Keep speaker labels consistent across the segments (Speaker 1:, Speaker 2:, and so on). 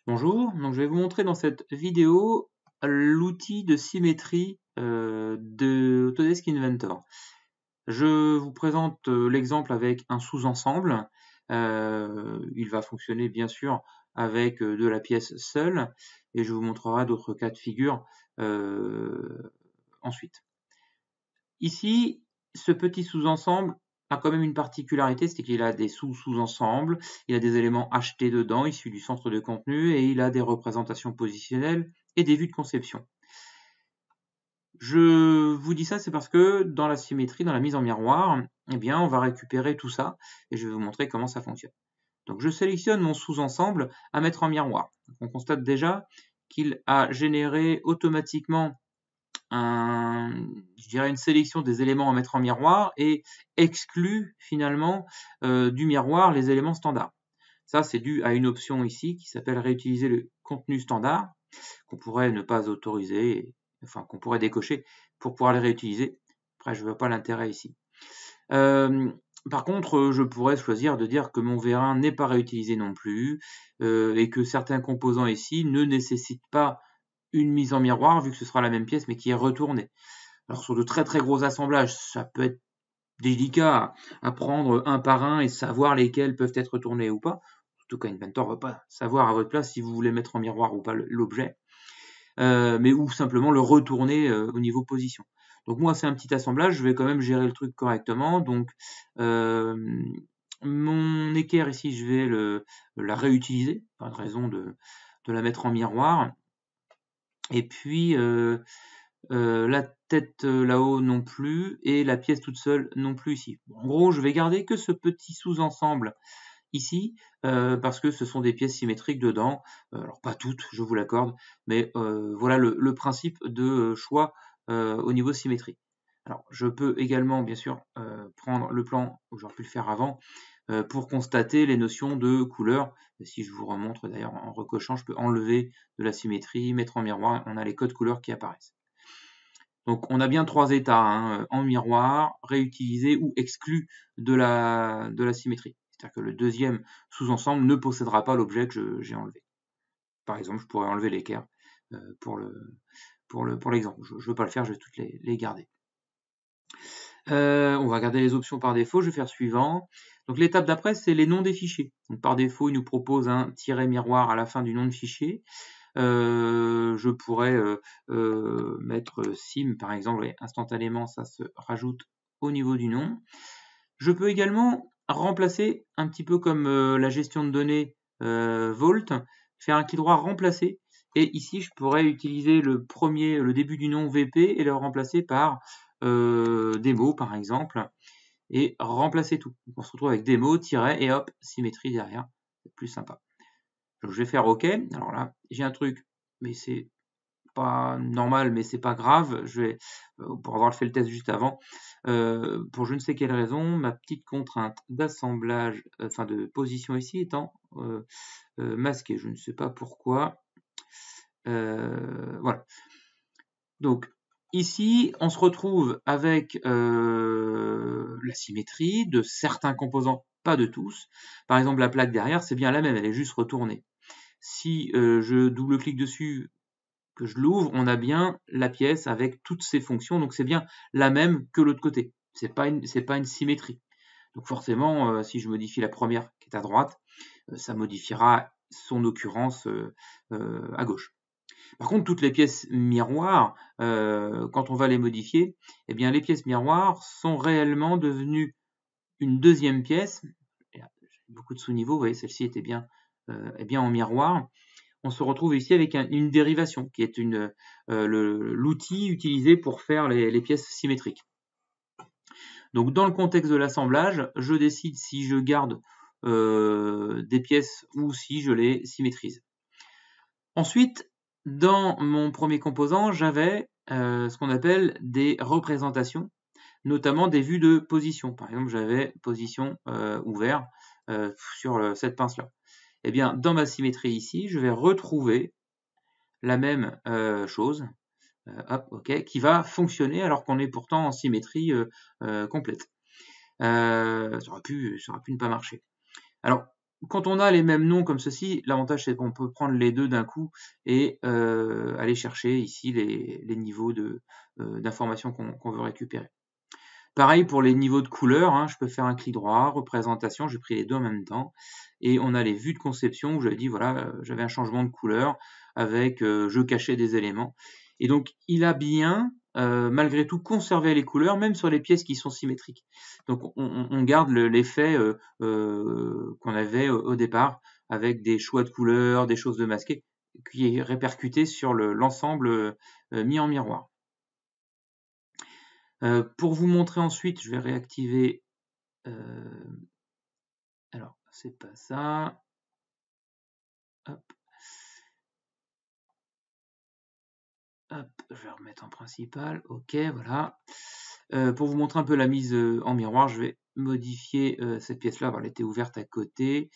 Speaker 1: Bonjour, donc je vais vous montrer dans cette vidéo l'outil de symétrie de Autodesk Inventor. Je vous présente l'exemple avec un sous-ensemble. Il va fonctionner bien sûr avec de la pièce seule et je vous montrerai d'autres cas de figure ensuite. Ici, ce petit sous-ensemble a quand même une particularité, c'est qu'il a des sous-sous-ensembles, il a des éléments achetés dedans, issus du centre de contenu, et il a des représentations positionnelles et des vues de conception. Je vous dis ça, c'est parce que dans la symétrie, dans la mise en miroir, eh bien, on va récupérer tout ça, et je vais vous montrer comment ça fonctionne. Donc je sélectionne mon sous-ensemble à mettre en miroir. Donc, on constate déjà qu'il a généré automatiquement je dirais une sélection des éléments à mettre en miroir et exclut finalement du miroir les éléments standards. Ça, c'est dû à une option ici qui s'appelle réutiliser le contenu standard, qu'on pourrait ne pas autoriser, enfin qu'on pourrait décocher pour pouvoir les réutiliser. Après, je ne vois pas l'intérêt ici. Par contre, je pourrais choisir de dire que mon vérin n'est pas réutilisé non plus et que certains composants ici ne nécessitent pas une mise en miroir, vu que ce sera la même pièce, mais qui est retournée. Alors sur de très très gros assemblages, ça peut être délicat à prendre un par un et savoir lesquels peuvent être retournés ou pas. Surtout qu'Inventor ne va pas savoir à votre place si vous voulez mettre en miroir ou pas l'objet, mais ou simplement le retourner au niveau position. Donc moi c'est un petit assemblage, je vais quand même gérer le truc correctement. Donc mon équerre ici, je vais la réutiliser, pas de raison de la mettre en miroir. Et puis la tête là-haut non plus, et la pièce toute seule non plus ici. En gros, je vais garder que ce petit sous-ensemble ici, parce que ce sont des pièces symétriques dedans. Alors pas toutes, je vous l'accorde, mais voilà le principe de choix au niveau symétrie. Alors je peux également bien sûr prendre le plan, j'aurais pu le faire avant, pour constater les notions de couleur. Et si je vous remontre d'ailleurs en recochant, je peux enlever de la symétrie, mettre en miroir, on a les codes couleurs qui apparaissent. Donc on a bien trois états, hein, en miroir, réutilisé ou exclu de la symétrie. C'est-à-dire que le deuxième sous-ensemble ne possédera pas l'objet que j'ai enlevé. Par exemple, je pourrais enlever l'équerre pour l'exemple. Je ne veux pas le faire, je vais toutes les garder. On va regarder les options par défaut, je vais faire suivant. Donc l'étape d'après, c'est les noms des fichiers. Donc par défaut, il nous propose un tiret miroir à la fin du nom de fichier. Je pourrais mettre sim par exemple, et instantanément ça se rajoute au niveau du nom. Je peux également remplacer, un petit peu comme la gestion de données Vault, faire un clic droit remplacer, et ici je pourrais utiliser le début du nom VP et le remplacer par démo par exemple, et remplacer tout. Donc on se retrouve avec démo, tiret, et hop, symétrie derrière, c'est plus sympa. Donc je vais faire OK. Alors là, j'ai un truc, mais c'est pas normal, mais c'est pas grave. Je vais, pour avoir fait le test juste avant, pour je ne sais quelle raison, ma petite contrainte d'assemblage, enfin de position ici étant masquée. Je ne sais pas pourquoi. Voilà. Donc ici, on se retrouve avec la symétrie de certains composants, pas de tous. Par exemple, la plaque derrière, c'est bien la même, elle est juste retournée. Si je double-clique dessus, que je l'ouvre, on a bien la pièce avec toutes ses fonctions, donc c'est bien la même que l'autre côté. C'est pas une symétrie. Donc forcément, si je modifie la première qui est à droite, ça modifiera son occurrence à gauche. Par contre, toutes les pièces miroirs, quand on va les modifier, eh bien les pièces miroirs sont réellement devenues une deuxième pièce. Beaucoup de sous-niveaux, vous voyez, celle-ci était bien en miroir. On se retrouve ici avec une dérivation, qui est l'outil utilisé pour faire les pièces symétriques. Donc dans le contexte de l'assemblage, je décide si je garde des pièces ou si je les symétrise. Ensuite, dans mon premier composant, j'avais ce qu'on appelle des représentations, notamment des vues de position. Par exemple, j'avais position ouvert sur cette pince-là. Eh bien, dans ma symétrie ici, je vais retrouver la même chose, hop, ok, qui va fonctionner alors qu'on est pourtant en symétrie complète. Ça aurait pu ne pas marcher. Alors, quand on a les mêmes noms comme ceci, l'avantage c'est qu'on peut prendre les deux d'un coup et aller chercher ici les niveaux d'informations qu'on veut récupérer. Pareil pour les niveaux de couleurs, hein, je peux faire un clic droit, représentation, j'ai pris les deux en même temps, et on a les vues de conception où j'avais dit voilà, j'avais un changement de couleur avec je cachais des éléments. Et donc il a bien, malgré tout, conservé les couleurs, même sur les pièces qui sont symétriques. Donc on garde l'effet qu'on avait au départ, avec des choix de couleurs, des choses de masquer, qui est répercuté sur l'ensemble mis en miroir. Pour vous montrer ensuite, je vais réactiver. Alors, c'est pas ça. Hop. Hop, je vais remettre en principal. Ok, voilà. Pour vous montrer un peu la mise en miroir, je vais modifier cette pièce-là. Elle était ouverte à côté.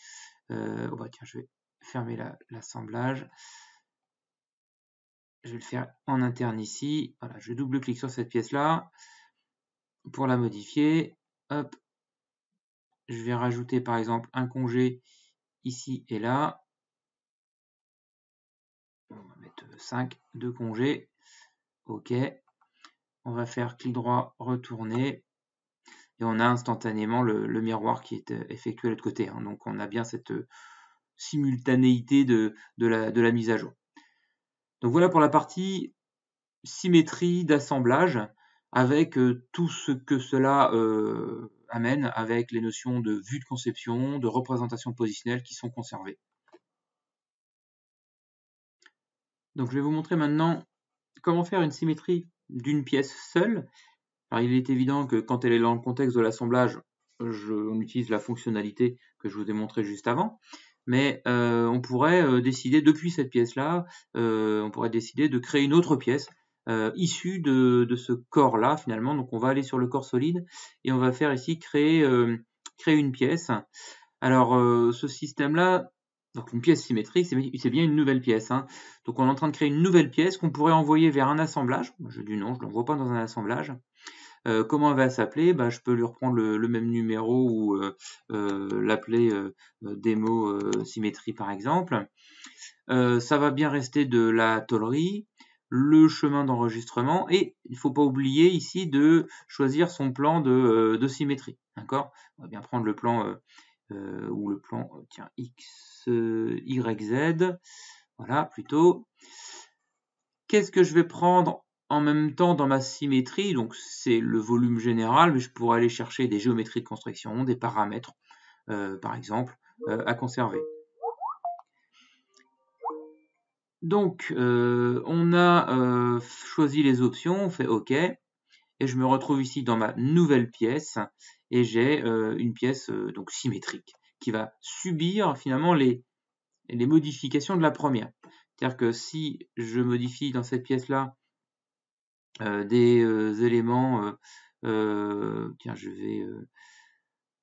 Speaker 1: Oh bah tiens, je vais fermer l'assemblage. Je vais le faire en interne ici. Voilà, je double-clique sur cette pièce-là pour la modifier. Hop. Je vais rajouter par exemple un congé ici et là. On va mettre 5 de congés. OK. On va faire clic droit, retourner. Et on a instantanément le miroir qui est effectué de l'autre côté. Hein. Donc on a bien cette simultanéité de la mise à jour. Donc voilà pour la partie symétrie d'assemblage avec tout ce que cela amène avec les notions de vue de conception, de représentation positionnelle qui sont conservées. Donc je vais vous montrer maintenant comment faire une symétrie d'une pièce seule. Alors il est évident que quand elle est dans le contexte de l'assemblage, on utilise la fonctionnalité que je vous ai montrée juste avant. Mais on pourrait décider, depuis cette pièce-là, on pourrait décider de créer une autre pièce issue de ce corps-là, finalement. Donc on va aller sur le corps solide et on va faire ici créer une pièce. Alors ce système-là, donc une pièce symétrique, c'est bien une nouvelle pièce. Hein. Donc on est en train de créer une nouvelle pièce qu'on pourrait envoyer vers un assemblage. Je dis non, je ne l'envoie pas dans un assemblage. Comment elle va s'appeler? Je peux lui reprendre le même numéro ou l'appeler démo symétrie par exemple. Ça va bien rester de la tôlerie, le chemin d'enregistrement et il ne faut pas oublier ici de choisir son plan de symétrie. D'accord? On va bien prendre le plan ou le plan tiens X, Y, Z. Voilà, plutôt. Qu'est-ce que je vais prendre en même temps dans ma symétrie? Donc c'est le volume général, mais je pourrais aller chercher des géométries de construction, des paramètres, par exemple, à conserver. Donc on a choisi les options, on fait OK, et je me retrouve ici dans ma nouvelle pièce, et j'ai une pièce donc symétrique, qui va subir finalement les modifications de la première. C'est-à-dire que si je modifie dans cette pièce-là des éléments, tiens, je vais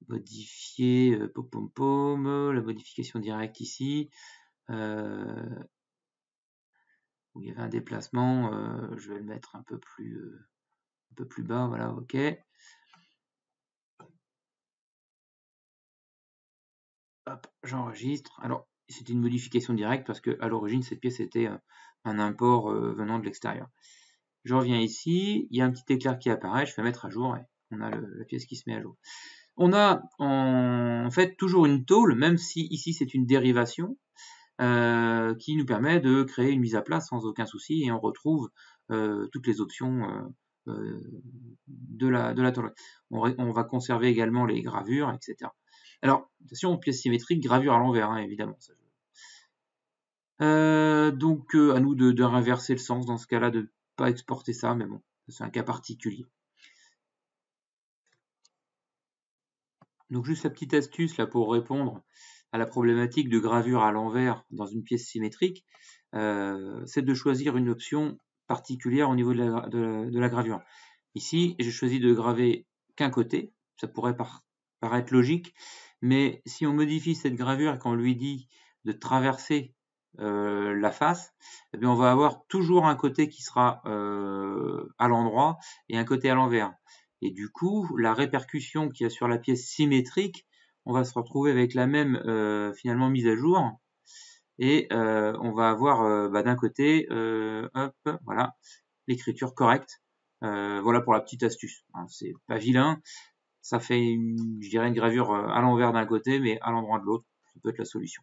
Speaker 1: modifier la modification directe ici, où il y avait un déplacement, je vais le mettre un peu plus bas, voilà, OK. Hop, j'enregistre. Alors, c'est une modification directe parce que à l'origine, cette pièce était un import venant de l'extérieur. Je reviens ici, il y a un petit éclair qui apparaît, je fais mettre à jour et on a la pièce qui se met à jour. On a en fait toujours une tôle, même si ici c'est une dérivation, qui nous permet de créer une mise à plat sans aucun souci et on retrouve toutes les options de la tôle. On va conserver également les gravures, etc. Alors, attention, pièce symétrique, gravure à l'envers, hein, évidemment. Donc, à nous de réinverser le sens dans ce cas-là, de ne pas exporter ça, mais bon, c'est un cas particulier. Donc, juste la petite astuce là pour répondre à la problématique de gravure à l'envers dans une pièce symétrique, c'est de choisir une option particulière au niveau de la gravure. Ici, j'ai choisi de graver qu'un côté, ça pourrait paraître logique, mais si on modifie cette gravure et qu'on lui dit de traverser la face, eh bien on va avoir toujours un côté qui sera à l'endroit et un côté à l'envers. Et du coup, la répercussion qu'il y a sur la pièce symétrique on va se retrouver avec la même finalement mise à jour. Et on va avoir d'un côté, hop, voilà, l'écriture correcte. Voilà pour la petite astuce. Hein, c'est pas vilain. Ça fait je dirais une gravure à l'envers d'un côté, mais à l'endroit de l'autre, ça peut être la solution.